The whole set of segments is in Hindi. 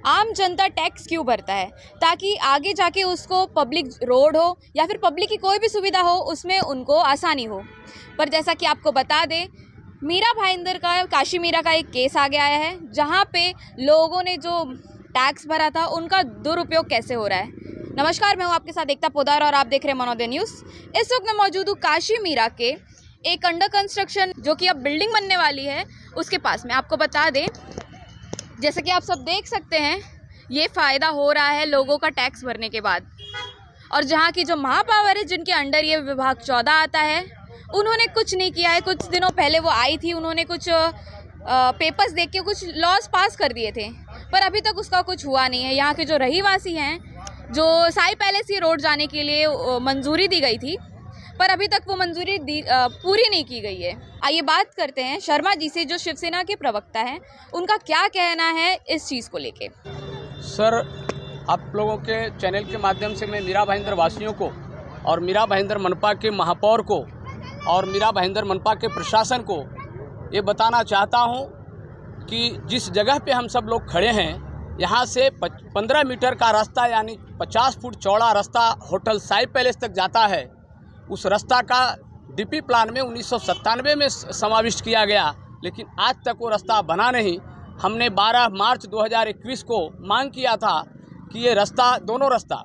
आम जनता टैक्स क्यों भरता है? ताकि आगे जाके उसको पब्लिक रोड हो या फिर पब्लिक की कोई भी सुविधा हो उसमें उनको आसानी हो। पर जैसा कि आपको बता दें, मीरा भाईंदर का काशी मीरा का एक केस आगे आया है जहां पे लोगों ने जो टैक्स भरा था उनका दुरुपयोग कैसे हो रहा है। नमस्कार, मैं हूं आपके साथ एकता पोदार और आप देख रहे हैं मनोदय न्यूज़। इस वक्त मैं मौजूद हूँ काशी मीरा के एक अंडर कंस्ट्रक्शन जो कि अब बिल्डिंग बनने वाली है उसके पास में। आपको बता दें, जैसे कि आप सब देख सकते हैं, ये फ़ायदा हो रहा है लोगों का टैक्स भरने के बाद। और जहाँ की जो महापावर है जिनके अंडर ये विभाग 14 आता है, उन्होंने कुछ नहीं किया है। कुछ दिनों पहले वो आई थी, उन्होंने कुछ पेपर्स देख के कुछ लॉज पास कर दिए थे, पर अभी तक उसका कुछ हुआ नहीं है। यहाँ के जो रहीवासी हैं, जो साई पैलेस ये रोड जाने के लिए मंजूरी दी गई थी, पर अभी तक वो मंजूरी पूरी नहीं की गई है। आइए बात करते हैं शर्मा जी से, जो शिवसेना के प्रवक्ता हैं। उनका क्या कहना है इस चीज़ को लेके। सर, आप लोगों के चैनल के माध्यम से मैं मीरा भाईंदर वासियों को और मीरा भाईंदर मनपा के महापौर को और मीरा भाईंदर मनपा के प्रशासन को ये बताना चाहता हूँ कि जिस जगह पे हम सब लोग खड़े हैं, यहाँ से 15 मीटर का रास्ता यानी 50 फुट चौड़ा रास्ता होटल साई पैलेस तक जाता है। उस रास्ता का डीपी प्लान में 1997 में समाविष्ट किया गया, लेकिन आज तक वो रास्ता बना नहीं। हमने 12 मार्च 2021 को मांग किया था कि ये रास्ता, दोनों रास्ता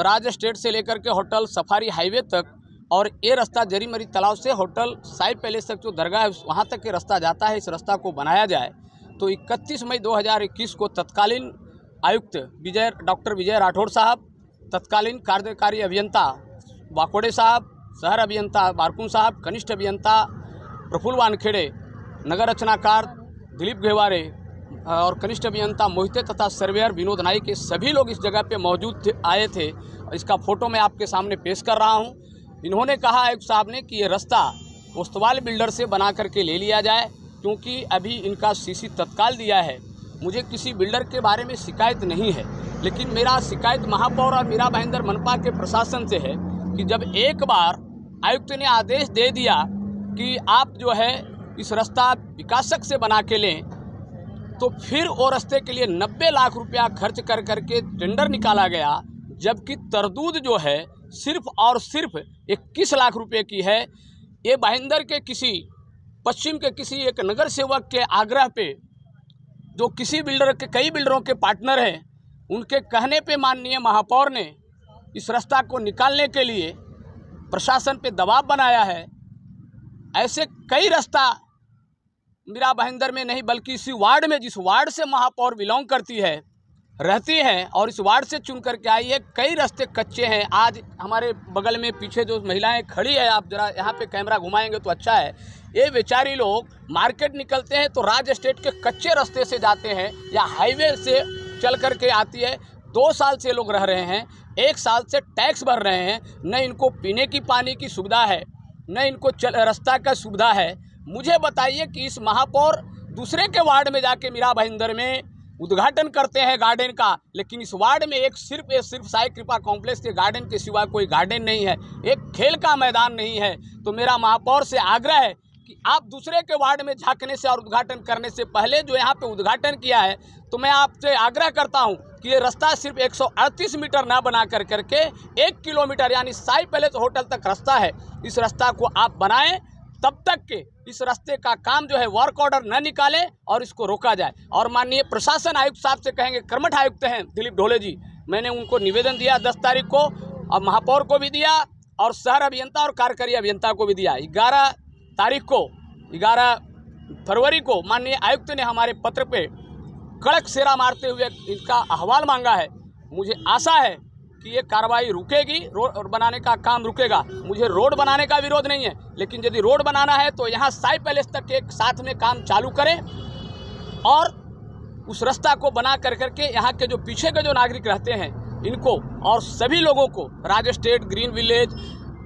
राज स्टेट से लेकर के होटल सफारी हाईवे तक और ये रास्ता जरीमरी तालाब से होटल साई पैलेस तक जो दरगाह है वहाँ तक ये रास्ता जाता है, इस रास्ता को बनाया जाए। तो 31 मई 2021 को तत्कालीन आयुक्त डॉक्टर विजय राठौड़ साहब, तत्कालीन कार्यकारी अभियंता वाकोड़े साहब, शहर अभियंता बारकुन साहब, कनिष्ठ अभियंता प्रफुल्ल वानखेड़े, नगर रचनाकार दिलीप घेवारे और कनिष्ठ अभियंता मोहिते तथा सर्वेयर विनोद नाइक, के सभी लोग इस जगह पे मौजूद आए थे। इसका फ़ोटो मैं आपके सामने पेश कर रहा हूँ। इन्होंने कहा आयुक्त साहब ने कि ये रास्ता उस्तवाल बिल्डर से बना करके ले लिया जाए, क्योंकि अभी इनका सीसी तत्काल दिया है। मुझे किसी बिल्डर के बारे में शिकायत नहीं है, लेकिन मेरा शिकायत महापौर और मीरा भाईंदर मनपा के प्रशासन से है कि जब एक बार आयुक्त ने आदेश दे दिया कि आप जो है इस रास्ता विकासक से बना के लें, तो फिर वो रास्ते के लिए 90 लाख रुपया खर्च कर करके टेंडर निकाला गया, जबकि तरदूद जो है सिर्फ और सिर्फ 21 लाख रुपए की है। ये भाईंदर के किसी पश्चिम के किसी एक नगर सेवक के आग्रह पे, जो किसी बिल्डर के कई बिल्डरों के पार्टनर हैं, उनके कहने पे माननीय महापौर ने इस रास्ता को निकालने के लिए प्रशासन पे दबाव बनाया है। ऐसे कई रास्ता मीरा भाईंदर में नहीं बल्कि इसी वार्ड में, जिस वार्ड से महापौर बिलोंग करती है, रहती हैं और इस वार्ड से चुन करके आई है, कई रास्ते कच्चे हैं। आज हमारे बगल में पीछे जो महिलाएं खड़ी है, आप जरा यहाँ पे कैमरा घुमाएंगे तो अच्छा है। ये बेचारी लोग मार्केट निकलते हैं तो राज स्टेट के कच्चे रास्ते से जाते हैं या हाईवे से चल करके आती है। 2 साल से लोग रह रहे हैं, 1 साल से टैक्स भर रहे हैं। न इनको पीने की पानी की सुविधा है, न इनको रास्ता का सुविधा है। मुझे बताइए कि इस महापौर दूसरे के वार्ड में जाके मीरा भाईंदर में उद्घाटन करते हैं गार्डन का, लेकिन इस वार्ड में सिर्फ साई कृपा कॉम्प्लेक्स के गार्डन के सिवा कोई गार्डन नहीं है, एक खेल का मैदान नहीं है। तो मेरा महापौर से आग्रह है कि आप दूसरे के वार्ड में झांकने से और उद्घाटन करने से पहले जो यहाँ पे उद्घाटन किया है, तो मैं आपसे आग्रह करता हूँ कि ये रास्ता सिर्फ 138 मीटर ना बना करके 1 किलोमीटर यानी साई पैलेस होटल तक रास्ता है, इस रास्ता को आप बनाएं। तब तक के इस रास्ते का काम जो है वर्क ऑर्डर न निकालें और इसको रोका जाए। और माननीय प्रशासन आयुक्त साहब से कहेंगे, कर्मठ आयुक्त हैं दिलीप ढोले जी, मैंने उनको निवेदन दिया 10 तारीख को, और महापौर को भी दिया और शहर अभियंता और कार्यकारी अभियंता को भी दिया। 11 तारीख को, 11 फरवरी को माननीय आयुक्त ने हमारे पत्र पे कड़क सेरा मारते हुए इनका अहवाल मांगा है। मुझे आशा है कि ये कार्रवाई रुकेगी, रोड बनाने का काम रुकेगा। मुझे रोड बनाने का विरोध नहीं है, लेकिन यदि रोड बनाना है तो यहाँ साई पैलेस तक एक साथ में काम चालू करें और उस रास्ता को बना करके यहाँ के जो पीछे के जो नागरिक रहते हैं इनको और सभी लोगों को, Raj State, Green Village,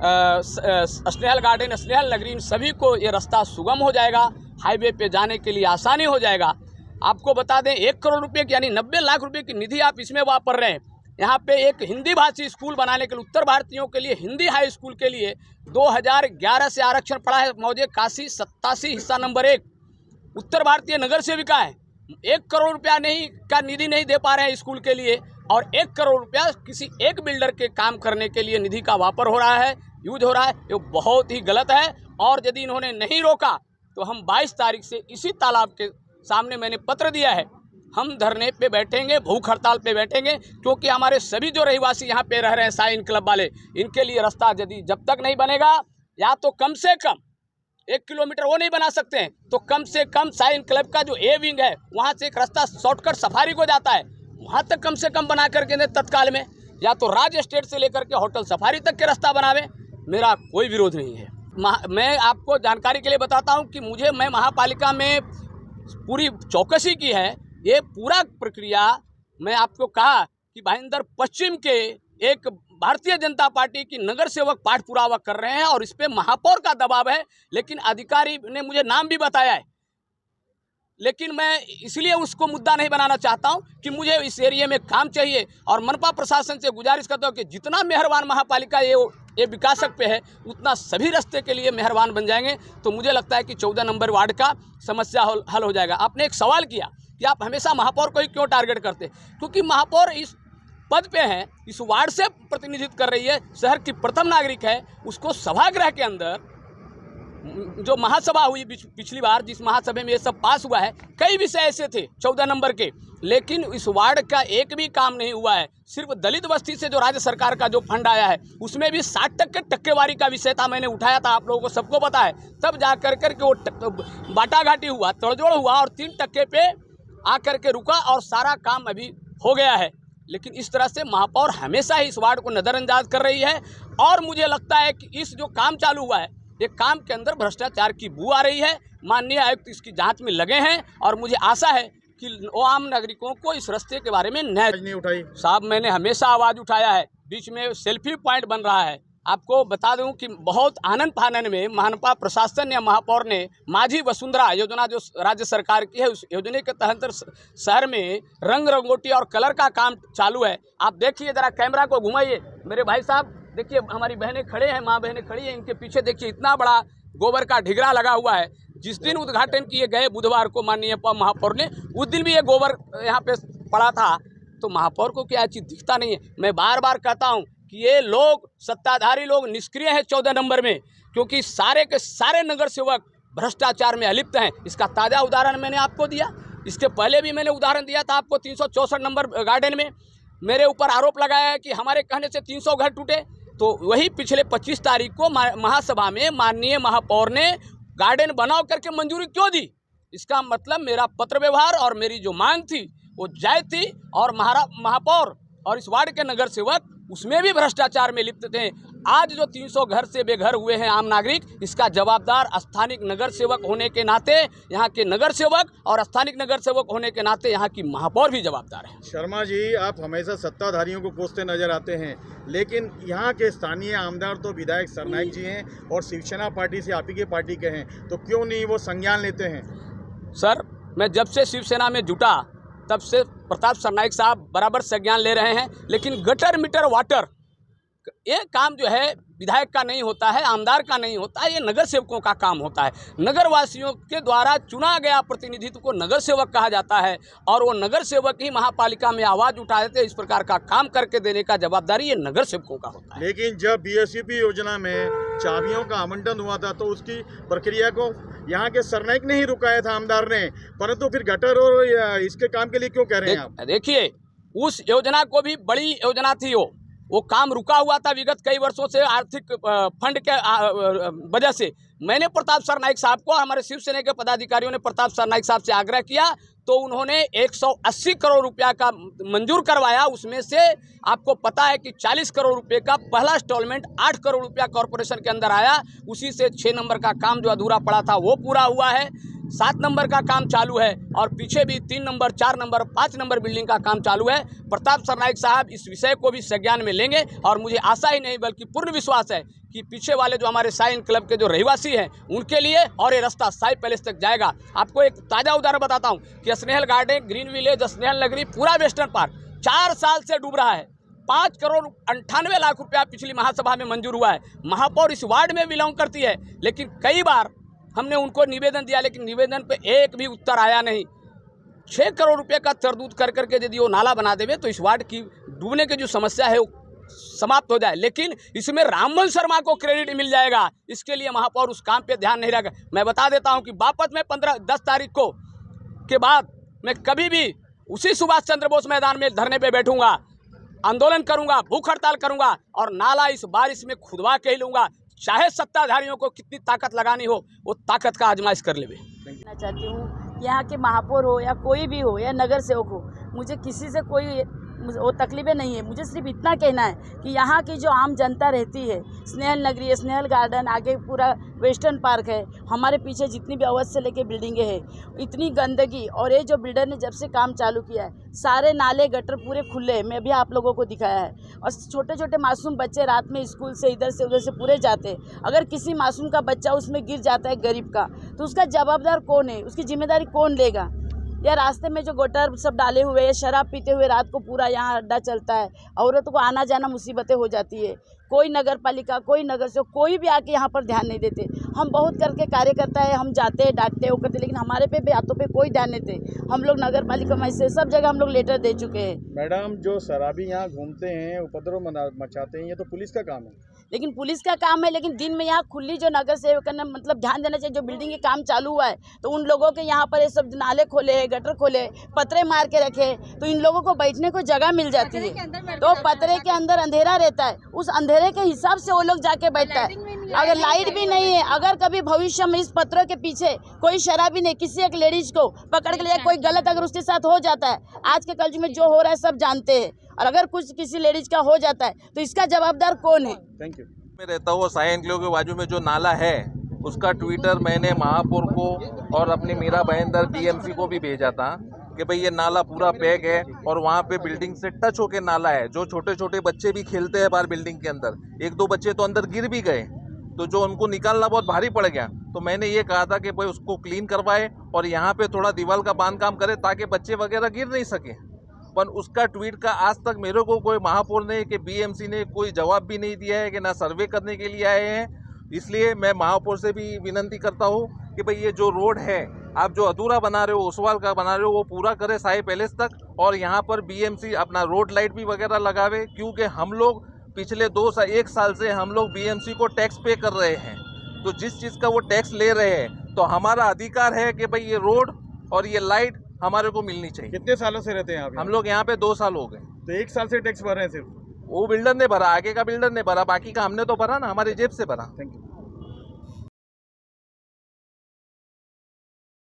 Snehal Garden, Snehal Nagari, इन सभी को ये रास्ता सुगम हो जाएगा, हाईवे पे जाने के लिए आसानी हो जाएगा। आपको बता दें, 1 करोड़ रुपये की यानी 90 लाख रुपये की निधि आप इसमें वापर रहे हैं। यहाँ पे एक हिंदी भाषी स्कूल बनाने के लिए, उत्तर भारतीयों के लिए हिंदी हाई स्कूल के लिए 2011 से आरक्षण पड़ा है। मौजे काशी 87 हिस्सा नंबर 1 उत्तर भारतीय नगर सेविका है। 1 करोड़ रुपया नहीं का निधि नहीं दे पा रहे हैं स्कूल के लिए, और 1 करोड़ रुपया किसी एक बिल्डर के काम करने के लिए निधि का वापर हो रहा है, यूज हो रहा है। ये बहुत ही गलत है। और यदि इन्होंने नहीं रोका तो हम 22 तारीख से इसी तालाब के सामने मैंने पत्र दिया है, हम धरने पे बैठेंगे, भूख हड़ताल पे बैठेंगे, क्योंकि हमारे सभी जो रहवासी यहाँ पे रह रहे हैं साइन क्लब वाले, इनके लिए रास्ता यदि जब तक नहीं बनेगा, या तो कम से कम 1 किलोमीटर वो नहीं बना सकते हैं तो कम से कम साइन क्लब का जो ए विंग है वहाँ से एक रास्ता शॉर्टकट सफारी को जाता है, वहाँ तक कम से कम बना करके दें तत्काल में, या तो राज एस्टेट से लेकर के होटल सफारी तक के रास्ता बनावे। मेरा कोई विरोध नहीं है। मैं आपको जानकारी के लिए बताता हूँ कि मैं महापालिका में पूरी चौकसी की है। ये पूरा प्रक्रिया मैं आपको कहा कि भाईंदर पश्चिम के एक भारतीय जनता पार्टी की नगर सेवक पाठ पुरावा कर रहे हैं और इस पे महापौर का दबाव है, लेकिन अधिकारी ने मुझे नाम भी बताया है, लेकिन मैं इसलिए उसको मुद्दा नहीं बनाना चाहता हूं कि मुझे इस एरिया में काम चाहिए। और मनपा प्रशासन से गुजारिश करता हूं कि जितना मेहरबान महापालिका ये विकासक पे है उतना सभी रास्ते के लिए मेहरबान बन जाएंगे, तो मुझे लगता है कि 14 नंबर वार्ड का समस्या हल हो जाएगा। आपने एक सवाल किया कि आप हमेशा महापौर को ही क्यों टारगेट करते, क्योंकि महापौर इस पद पे है, इस वार्ड से प्रतिनिधित्व कर रही है, शहर की प्रथम नागरिक है। उसको सभागृह के अंदर जो महासभा हुई पिछली बार, जिस महासभा में ये सब पास हुआ है, कई विषय ऐसे थे 14 नंबर के, लेकिन इस वार्ड का एक भी काम नहीं हुआ है। सिर्फ दलित बस्ती से जो राज्य सरकार का जो फंड आया है उसमें भी 60% टक्केवारी का विषय था, मैंने उठाया था, आप लोगों को सबको पता है। तब जा कर के वो बाटाघाटी हुआ, तड़जोड़ हुआ और 3% पे आकर के रुका और सारा काम अभी हो गया है। लेकिन इस तरह से महापौर हमेशा ही इस वार्ड को नज़रअंदाज कर रही है और मुझे लगता है कि इस जो काम चालू हुआ है, ये काम के अंदर भ्रष्टाचार की बू आ रही है। माननीय आयुक्त इसकी जांच में लगे हैं और मुझे आशा है कि वो आम नागरिकों को इस रास्ते के बारे में न्याय नहीं उठाई। साहब, मैंने हमेशा आवाज़ उठाया है, बीच में सेल्फी पॉइंट बन रहा है। आपको बता दूं कि बहुत आनंद फानन में महानपा प्रशासन या महापौर ने माझी वसुंधरा योजना जो राज्य सरकार की है, उस योजना के तहत शहर में रंग रंगोटी और कलर का काम चालू है। आप देखिए, ज़रा कैमरा को घुमाइए मेरे भाई साहब, देखिए हमारी बहनें खड़े हैं, माँ बहनें खड़ी हैं, इनके पीछे देखिए इतना बड़ा गोबर का ढिगरा लगा हुआ है। जिस दिन उद्घाटन किए गए बुधवार को माननीय महापौर ने, उस दिन भी ये गोबर यहाँ पे पड़ा था, तो महापौर को क्या चीज़ दिखता नहीं है। मैं बार बार कहता हूँ कि ये लोग, सत्ताधारी लोग निष्क्रिय हैं 14 नंबर में, क्योंकि सारे के सारे नगर सेवक भ्रष्टाचार में अलिप्त हैं। इसका ताज़ा उदाहरण मैंने आपको दिया, इसके पहले भी मैंने उदाहरण दिया था आपको 364 नंबर गार्डन में। मेरे ऊपर आरोप लगाया है कि हमारे कहने से 300 घर टूटे, तो वही पिछले 25 तारीख को महासभा में माननीय महापौर ने गार्डन बनाओ करके मंजूरी क्यों दी। इसका मतलब मेरा पत्र व्यवहार और मेरी जो मांग थी वो जायज़ थी, और महापौर और इस वार्ड के नगर सेवक उसमें भी भ्रष्टाचार में लिप्त थे। आज जो 300 घर से बेघर हुए हैं आम नागरिक, इसका जवाबदार स्थानिक नगर सेवक होने के नाते, यहाँ के नगर सेवक और स्थानिक नगर सेवक होने के नाते यहाँ की महापौर भी जवाबदार है। शर्मा जी, आप हमेशा सत्ताधारियों को कोसते नजर आते हैं, लेकिन यहाँ के स्थानीय आमदार तो विधायक सरनाइक जी हैं और शिवसेना पार्टी से आप ही के पार्टी के हैं, तो क्यों नहीं वो संज्ञान लेते हैं? सर, मैं जब से शिवसेना में जुटा तब से प्रताप सरनाइक साहब बराबर संज्ञान ले रहे हैं, लेकिन गटर मीटर वाटर ये काम जो है विधायक का नहीं होता है, आमदार का नहीं होता है, ये नगर सेवकों का काम होता है। नगर वासियों के द्वारा चुना गया प्रतिनिधित्व को नगर सेवक कहा जाता है और वो नगर सेवक ही महापालिका में आवाज़ उठाए थे। इस प्रकार का काम करके देने का जवाबदारी ये नगर सेवकों का होता है। लेकिन जब बीएसईपी योजना में चाबियों का आवंटन हुआ था तो उसकी प्रक्रिया को यहाँ के सरनाइक ने ही रुकाया था, आमदार ने, परंतु फिर गटर और इसके काम के लिए क्यों कह रहे हैं आप? देखिए, उस योजना को भी बड़ी योजना थी, वो काम रुका हुआ था विगत कई वर्षों से आर्थिक फंड के वजह से। मैंने प्रताप सरनाइक साहब को, हमारे शिवसेना के पदाधिकारियों ने प्रताप सरनाइक साहब से आग्रह किया, तो उन्होंने 180 करोड़ रुपया का मंजूर करवाया। उसमें से आपको पता है कि 40 करोड़ रुपए का पहला इंस्टॉलमेंट 8 करोड़ रुपया कॉरपोरेशन के अंदर आया। उसी से 6 नंबर का काम जो अधूरा पड़ा था वो पूरा हुआ है, 7 नंबर का काम चालू है और पीछे भी 3 नंबर, 4 नंबर, 5 नंबर बिल्डिंग का काम चालू है। प्रताप सरनाइक साहब इस विषय को भी संज्ञान में लेंगे और मुझे आशा ही नहीं बल्कि पूर्ण विश्वास है कि पीछे वाले जो हमारे साइन क्लब के जो रहवासी हैं उनके लिए और ये रास्ता साई पैलेस तक जाएगा। आपको एक ताज़ा उदाहरण बताता हूँ कि Snehal garden, green Village, Snehal नगरी, पूरा वेस्टर्न पार्क 4 साल से डूब रहा है। 5 करोड़ 98 लाख रुपया पिछली महासभा में मंजूर हुआ है। महापौर इस वार्ड में बिलोंग करती है, लेकिन कई बार हमने उनको निवेदन दिया, लेकिन निवेदन पे एक भी उत्तर आया नहीं। 6 करोड़ रुपए का तरदूत कर करके यदि वो नाला बना देवे तो इस वार्ड की डूबने की जो समस्या है वो समाप्त हो जाए। लेकिन इसमें रामबन शर्मा को क्रेडिट मिल जाएगा, इसके लिए महापौर उस काम पे ध्यान नहीं रखा। मैं बता देता हूं कि बागपत में 10 तारीख को के बाद मैं कभी भी उसी सुभाष चंद्र बोस मैदान में धरने पे बैठूंगा, आंदोलन करूंगा, भूख हड़ताल करूंगा और नाला इस बारिश में खुदवा के ही लूंगा। चाहे सत्ताधारियों को कितनी ताकत लगानी हो वो ताकत का आजमाइश कर लेवे। कहना चाहती हूँ कि यहाँ के महापौर हो या कोई भी हो या नगर सेवक हो, मुझे किसी से कोई वो तकलीफें नहीं है। मुझे सिर्फ इतना कहना है कि यहाँ की जो आम जनता रहती है, स्नेहल नगरी है, स्नेहल गार्डन, आगे पूरा वेस्टर्न पार्क है, हमारे पीछे जितनी भी अवध से लेके बिल्डिंगें हैं, इतनी गंदगी। और ये जो बिल्डर ने जब से काम चालू किया है, सारे नाले गटर पूरे खुले हैं, मैं भी आप लोगों को दिखाया है। और छोटे छोटे मासूम बच्चे रात में स्कूल से इधर से उधर से पूरे जाते हैं। अगर किसी मासूम का बच्चा उसमें गिर जाता है गरीब का, तो उसका जवाबदार कौन है, उसकी जिम्मेदारी कौन लेगा? या रास्ते में जो गटर सब डाले हुए हैं, शराब पीते हुए रात को पूरा यहाँ अड्डा चलता है, औरतों को आना जाना मुसीबतें हो जाती है। कोई नगर पालिका, कोई नगर से कोई भी आके यहाँ पर ध्यान नहीं देते। हम बहुत करके कार्यकर्ता है, हम जाते हैं, डांटते वो करते, लेकिन हमारे पे बातों पे कोई ध्यान नहीं देते। हम लोग नगर पालिका में से सब जगह हम लोग लेटर दे चुके हैं। मैडम, जो शराबी यहाँ घूमते हैं, उपद्रव मचाते हैं, ये तो पुलिस का काम है। लेकिन पुलिस का काम है, लेकिन दिन में यहाँ खुली जो नगर सेवक ने मतलब ध्यान देना चाहिए। जो बिल्डिंग के काम चालू हुआ है तो उन लोगों के यहाँ पर ये सब नाले खोले, गटर खोले, पतरे मार के रखे, तो इन लोगों को बैठने को जगह मिल जाती है। तो पतरे के अंदर अंधेरा रहता है, उस अंधेरे के हिसाब से वो लोग जाके बैठता है। अगर लाइट भी नहीं है, अगर कभी भविष्य में इस पत्रों के पीछे कोई शराबी ने किसी एक लेडीज को पकड़ के लिया, कोई गलत अगर उसके साथ हो जाता है, आज के कल में जो हो रहा है सब जानते हैं, और अगर कुछ किसी लेडीज का हो जाता है तो इसका जवाबदार कौन है? Thank you. मैं रहता हूँ साई एनक्लेव के बाजू में जो नाला है उसका ट्विटर मैंने महापौर को और अपनी मीरा भाईंदर बीएमसी को भी भेजा था कि भाई ये नाला पूरा पैक है और वहाँ पे बिल्डिंग से टच होके नाला है। जो छोटे छोटे बच्चे भी खेलते हैं बाहर बिल्डिंग के अंदर, 1-2 बच्चे तो अंदर गिर भी गए, तो जो उनको निकालना बहुत भारी पड़ गया। तो मैंने ये कहा था कि भाई उसको क्लीन करवाए और यहाँ पे थोड़ा दीवार का बांधकाम करे ताकि बच्चे वगैरह गिर नहीं सके। पर उसका ट्वीट का आज तक मेरे को कोई महापौर ने कि बीएमसी ने कोई जवाब भी नहीं दिया है कि ना सर्वे करने के लिए आए हैं। इसलिए मैं महापौर से भी विनती करता हूँ कि भाई ये जो रोड है आप जो अधूरा बना रहे हो, ओसवाल का बना रहे हो, वो पूरा करे साई पैलेस तक, और यहाँ पर बीएमसी अपना रोड लाइट भी वगैरह लगावे। क्योंकि हम लोग पिछले 1 साल से हम लोग बीएमसी को टैक्स पे कर रहे हैं, तो जिस चीज़ का वो टैक्स ले रहे हैं तो हमारा अधिकार है कि भाई ये रोड और ये लाइट हमारे को मिलनी चाहिए। कितने सालों से रहते हैं आप? हम लोग यहाँ पे 2 साल हो गए। तो 1 साल से टैक्स भर रहे हैं सिर्फ? वो बिल्डर ने भरा, आगे का बिल्डर ने भरा, बाकी का हमने तो भरा ना, हमारी जेब से भरा। Thank you.